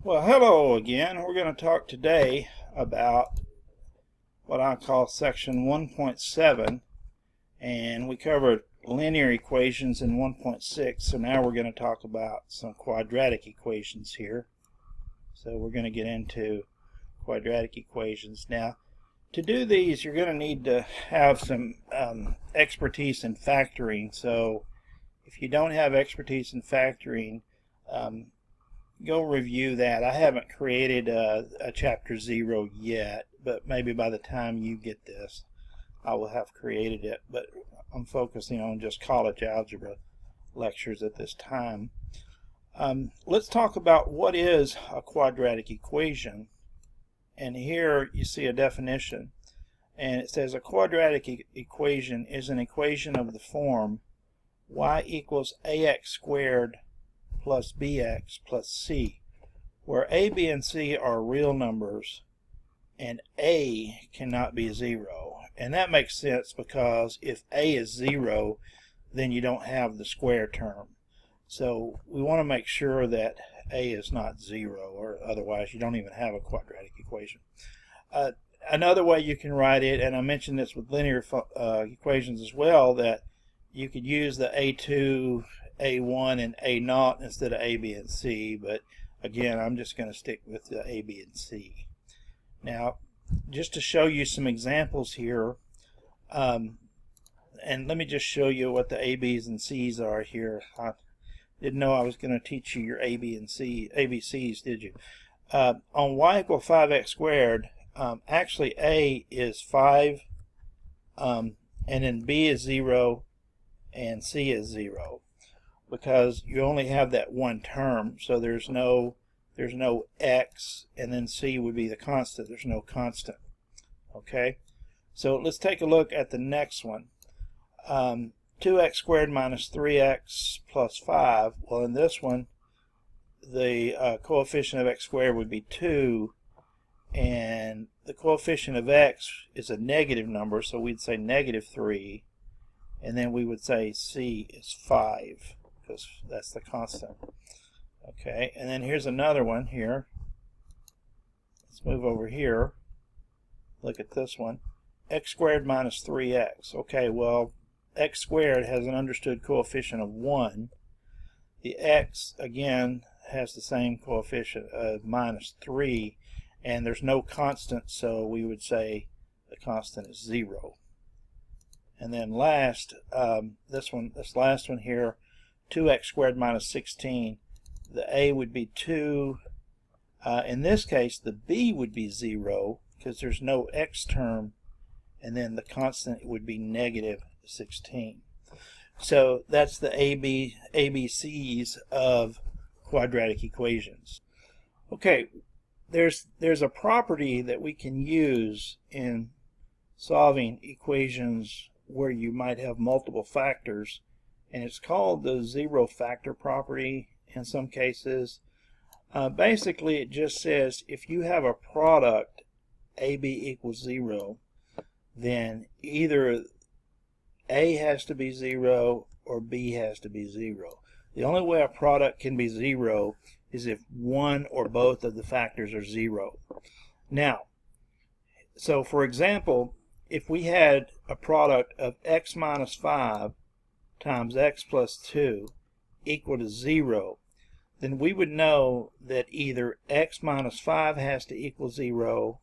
Well, hello again. We're going to talk today about what I call section 1.7, and we covered linear equations in 1.6, so now we're going to talk about some quadratic equations here. So we're going to get into quadratic equations. Now, to do these, you're going to need to have some expertise in factoring. So if you don't have expertise in factoring, go review that. I haven't created a chapter 0 yet, but maybe by the time you get this I will have created it, but I'm focusing on just college algebra lectures at this time. Let's talk about what is a quadratic equation, and here you see a definition, and it says a quadratic equation is an equation of the form y equals ax squared plus bx plus c, where a, b, and c are real numbers and a cannot be 0. And that makes sense because if a is 0, then you don't have the square term. So we want to make sure that a is not 0, or otherwise you don't even have a quadratic equation. Another way you can write it, and I mentioned this with linear equations as well, that you could use the a2, a1, and a0 instead of a, b, and c, but again I'm just going to stick with the a, b, and c. Now, just to show you some examples here, and let me just show you what the a, b's, and c's are here. I didn't know I was going to teach you your a, b, and c, ABCs, did you? On y equal 5x squared, actually a is 5, and then b is 0, and c is 0, because you only have that one term, so there's no x, and then c would be the constant. There's no constant. Okay, so let's take a look at the next one. 2x squared minus 3x plus 5. Well, in this one, the coefficient of x squared would be 2, and the coefficient of x is a negative number, so we'd say negative 3, and then we would say c is 5, because that's the constant. Okay, and then here's another one here. Let's move over here. Look at this one. X squared minus 3x. Okay, well, x squared has an understood coefficient of 1. The x, again, has the same coefficient of minus 3, and there's no constant, so we would say the constant is 0. And then last, this last one here, 2x squared minus 16. The a would be 2. In this case, the b would be 0 because there's no x term, and then the constant would be negative 16. So that's the ABCs of quadratic equations. Okay, there's a property that we can use in solving equations where you might have multiple factors, and it's called the zero factor property in some cases. Basically, it just says if you have a product AB equals 0, then either A has to be 0 or B has to be 0. The only way a product can be 0 is if one or both of the factors are 0. Now, so for example, if we had a product of x minus 5 times x plus 2 equal to 0, then we would know that either x minus 5 has to equal 0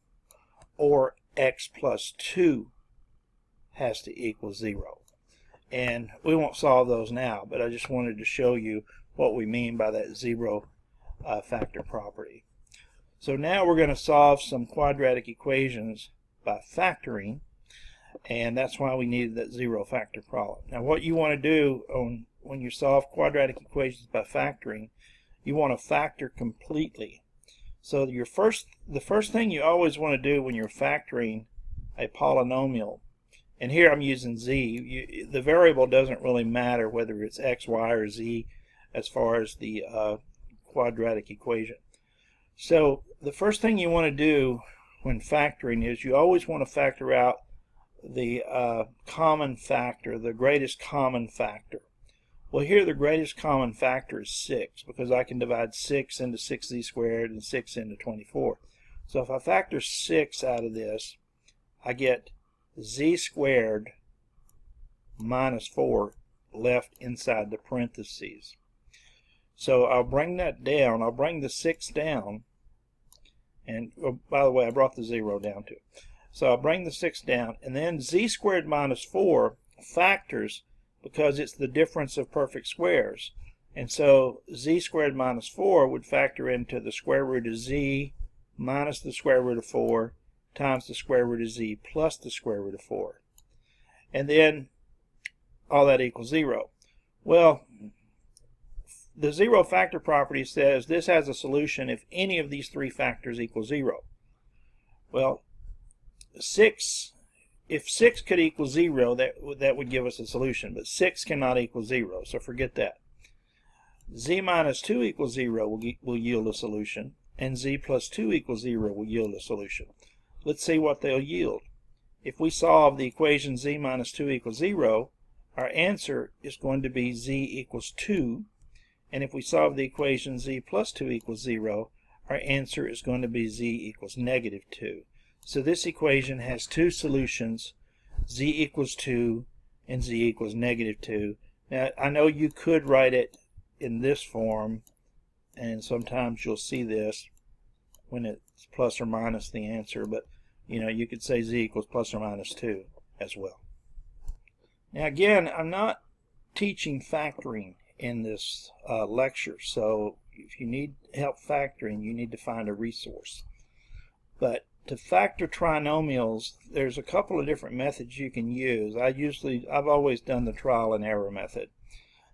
or x plus 2 has to equal 0. And we won't solve those now, but I just wanted to show you what we mean by that zero factor property. So now we're going to solve some quadratic equations by factoring, and that's why we needed that zero factor problem. Now what you want to do when you solve quadratic equations by factoring, you want to factor completely. So the first thing you always want to do when you're factoring a polynomial, and here I'm using z, the variable doesn't really matter whether it's x, y, or z as far as the quadratic equation. So the first thing you want to do when factoring is you always want to factor out the common factor, the greatest common factor. Well, here the greatest common factor is 6, because I can divide 6 into 6z squared and 6 into 24. So if I factor 6 out of this, I get z squared minus 4 left inside the parentheses. So I'll bring that down. I'll bring the 6 down. And oh, by the way, I brought the 0 down too. So I'll bring the 6 down, and then z squared minus 4 factors because it's the difference of perfect squares. And so z squared minus 4 would factor into the square root of z minus the square root of 4 times the square root of z plus the square root of 4. And then all that equals 0. Well, the zero factor property says this has a solution if any of these three factors equal 0. Well, if 6 could equal 0, that would give us a solution, but 6 cannot equal 0, so forget that. Z minus 2 equals 0 will yield a solution, and z plus 2 equals 0 will yield a solution. Let's see what they'll yield. If we solve the equation z minus 2 equals 0, our answer is going to be z equals 2, and if we solve the equation z plus 2 equals 0, our answer is going to be z equals negative 2. So this equation has two solutions, z equals 2 and z equals negative 2. Now, I know you could write it in this form, and sometimes you'll see this when it's plus or minus the answer, but you could say z equals plus or minus 2 as well. Now again, I'm not teaching factoring in this lecture, so if you need help factoring, you need to find a resource. But to factor trinomials, there's a couple of different methods you can use. I've always done the trial and error method.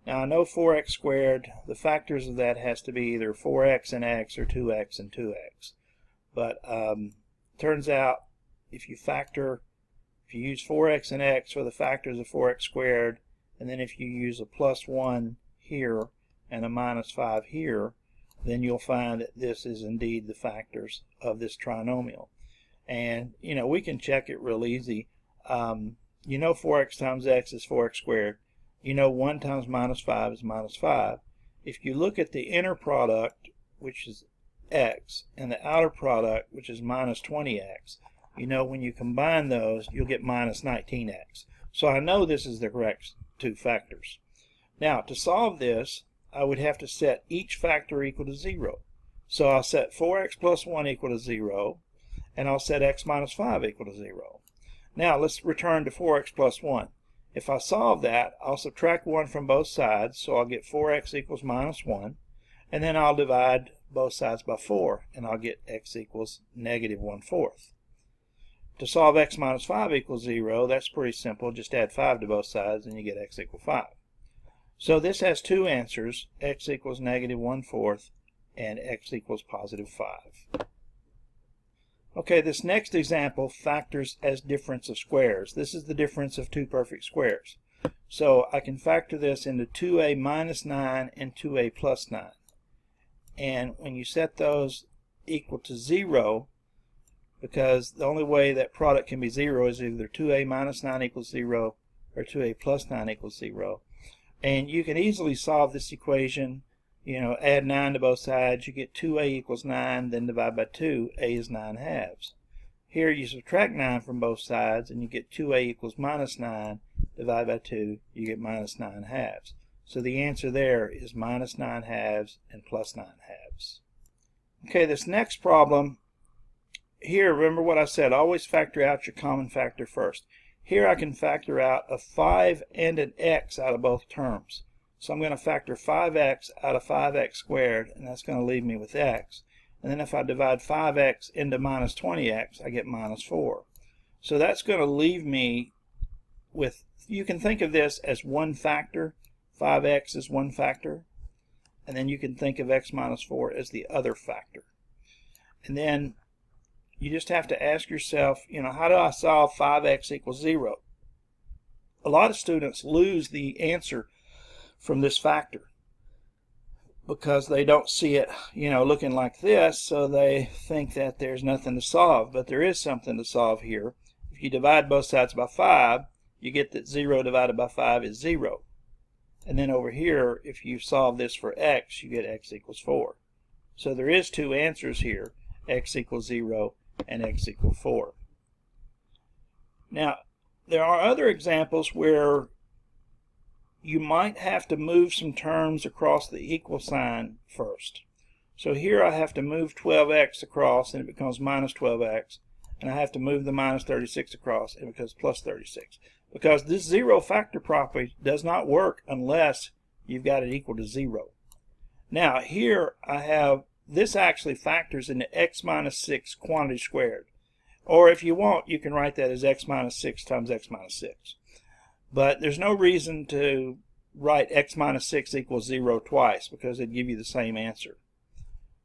Now I know 4x squared, the factors of that has to be either 4x and x or 2x and 2x. But turns out if you use 4x and x for the factors of 4x squared, and then if you use a plus 1 here and a minus 5 here, then you'll find that this is indeed the factors of this trinomial. And we can check it real easy. 4x times x is 4x squared. 1 times minus 5 is minus 5. If you look at the inner product, which is x, and the outer product, which is minus 20x, when you combine those, you'll get minus 19x. So I know this is the correct two factors. Now, to solve this, I would have to set each factor equal to 0. So I'll set 4x plus 1 equal to 0, and I'll set x minus 5 equal to 0. Now, let's return to 4x plus 1. If I solve that, I'll subtract 1 from both sides, so I'll get 4x equals minus 1, and then I'll divide both sides by 4, and I'll get x equals negative 1/4. To solve x minus 5 equals 0, that's pretty simple. Just add 5 to both sides, and you get x equals 5. So this has two answers, x equals negative 1/4 and x equals positive 5. Okay, this next example factors as difference of squares. This is the difference of two perfect squares. So I can factor this into 2a minus 9 and 2a plus 9. And when you set those equal to 0, because the only way that product can be 0 is either 2a minus 9 equals 0 or 2a plus 9 equals 0. And you can easily solve this equation. Add 9 to both sides, you get 2a equals 9, then divide by 2, a is 9/2. Here you subtract 9 from both sides, and you get 2a equals minus 9, divide by 2, you get minus 9/2. So the answer there is minus 9/2 and plus 9/2. Okay, this next problem, here, remember what I said, always factor out your common factor first. Here I can factor out a 5 and an x out of both terms. So I'm going to factor 5x out of 5x squared, and that's going to leave me with x. And then if I divide 5x into minus 20x, I get minus 4. So that's going to leave me with, you can think of this as one factor. 5x is one factor. And then you can think of x minus 4 as the other factor. And then you just have to ask yourself, how do I solve 5x equals 0? A lot of students lose the answer from this factor because they don't see it, looking like this, so they think that there's nothing to solve. But there is something to solve here. If you divide both sides by 5, you get that 0 divided by 5 is 0. And then over here, if you solve this for x, you get x equals 4. So there is two answers here, x equals 0 and x equals 4. Now, there are other examples where you might have to move some terms across the equal sign first. So here I have to move 12x across and it becomes minus 12x. And I have to move the minus 36 across and it becomes plus 36. Because this zero factor property does not work unless you've got it equal to 0. Now here I have, this actually factors into x minus 6 quantity squared. Or if you want, you can write that as x minus 6 times x minus 6. But there's no reason to write x minus 6 equals 0 twice because it'd give you the same answer.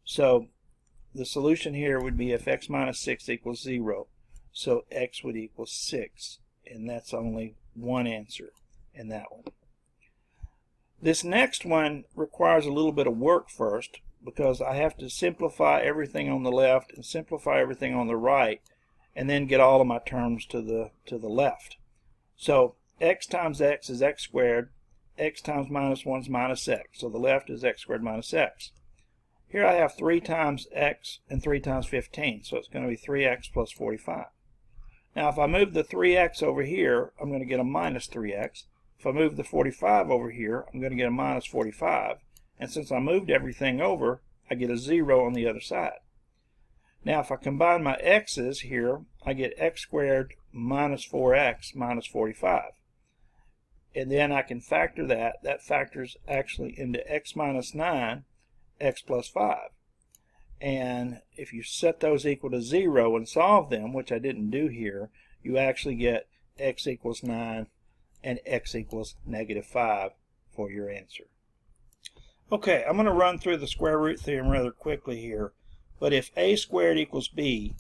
So the solution here would be if x minus 6 equals 0, so x would equal 6. And that's only one answer in that one. This next one requires a little bit of work first because I have to simplify everything on the left and simplify everything on the right and then get all of my terms to the left. So x times x is x squared, x times minus 1 is minus x. So the left is x squared minus x. Here I have 3 times x and 3 times 15, so it's going to be 3x plus 45. Now if I move the 3x over here, I'm going to get a minus 3x. If I move the 45 over here, I'm going to get a minus 45. And since I moved everything over, I get a 0 on the other side. Now if I combine my x's here, I get x squared minus 4x minus 45. And then I can factor that. That factors actually into x minus 9, x plus 5. And if you set those equal to 0 and solve them, which I didn't do here, you actually get x equals 9 and x equals negative 5 for your answer. Okay, I'm going to run through the square root theorem rather quickly here. But if a squared equals b,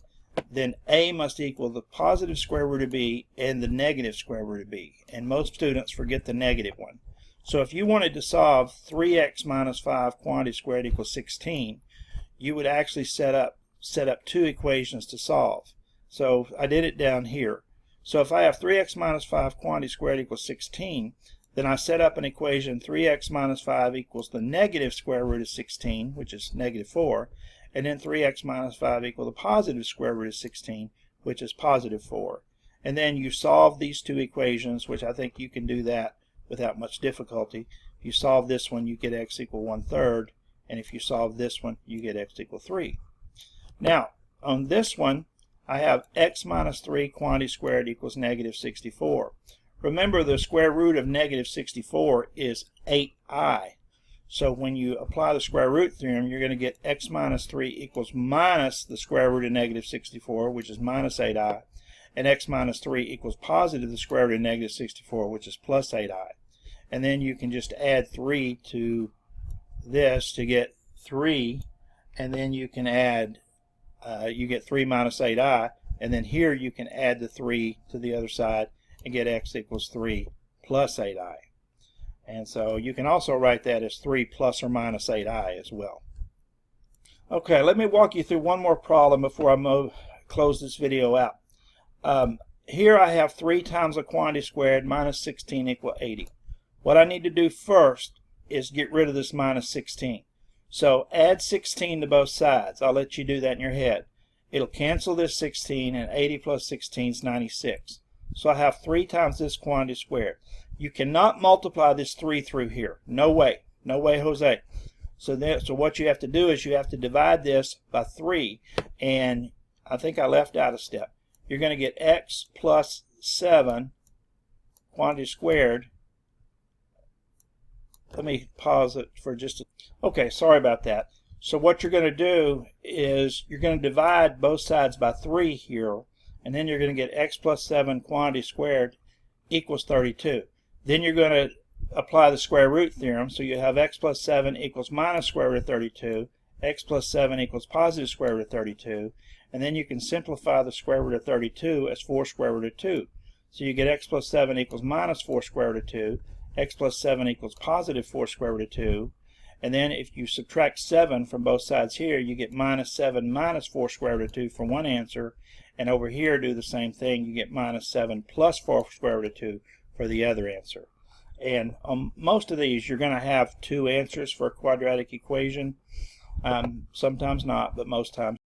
then a must equal the positive square root of b and the negative square root of b. And most students forget the negative one. So if you wanted to solve 3x minus 5 quantity squared equals 16, you would actually set up two equations to solve. So I did it down here. So if I have 3x minus 5 quantity squared equals 16, then I set up an equation 3x minus 5 equals the negative square root of 16, which is negative 4, and then 3x minus 5 equals the positive square root of 16, which is positive 4. And then you solve these two equations, which I think you can do that without much difficulty. If you solve this one, you get x equal 1/3. And if you solve this one, you get x equal 3. Now, on this one, I have x minus 3 quantity squared equals negative 64. Remember, the square root of negative 64 is 8i. So when you apply the square root theorem, you're going to get x minus 3 equals minus the square root of negative 64, which is minus 8i. And x minus 3 equals positive the square root of negative 64, which is plus 8i. And then you can just add 3 to this to get 3, and then you can add, you get 3 minus 8i, and then here you can add the 3 to the other side and get x equals 3 plus 8i. And so you can also write that as 3 plus or minus 8i as well. Okay, let me walk you through one more problem before I close this video out. Here I have 3 times a quantity squared minus 16 equal 80. What I need to do first is get rid of this minus 16. So add 16 to both sides. I'll let you do that in your head. It'll cancel this 16, and 80 plus 16 is 96. So I have 3 times this quantity squared. You cannot multiply this 3 through here. No way. No way, Jose. So what you have to do is you have to divide this by 3. And I think I left out a step. You're going to get x plus 7 quantity squared. Let me pause it for just a... Okay, sorry about that. So what you're going to do is you're going to divide both sides by 3 here, and then you're going to get x plus 7 quantity squared equals 32. Then you're going to apply the square root theorem, so you have x plus 7 equals minus square root of 32, x plus 7 equals positive square root of 32, and then you can simplify the square root of 32 as 4 square root of 2. So you get x plus 7 equals minus 4 square root of 2, x plus 7 equals positive 4 square root of 2, and then if you subtract 7 from both sides here, you get minus 7 minus 4 square root of 2 for one answer, and over here do the same thing, you get minus 7 plus 4 square root of 2 for the other answer. And most of these you're going to have two answers for a quadratic equation. Sometimes not, but most times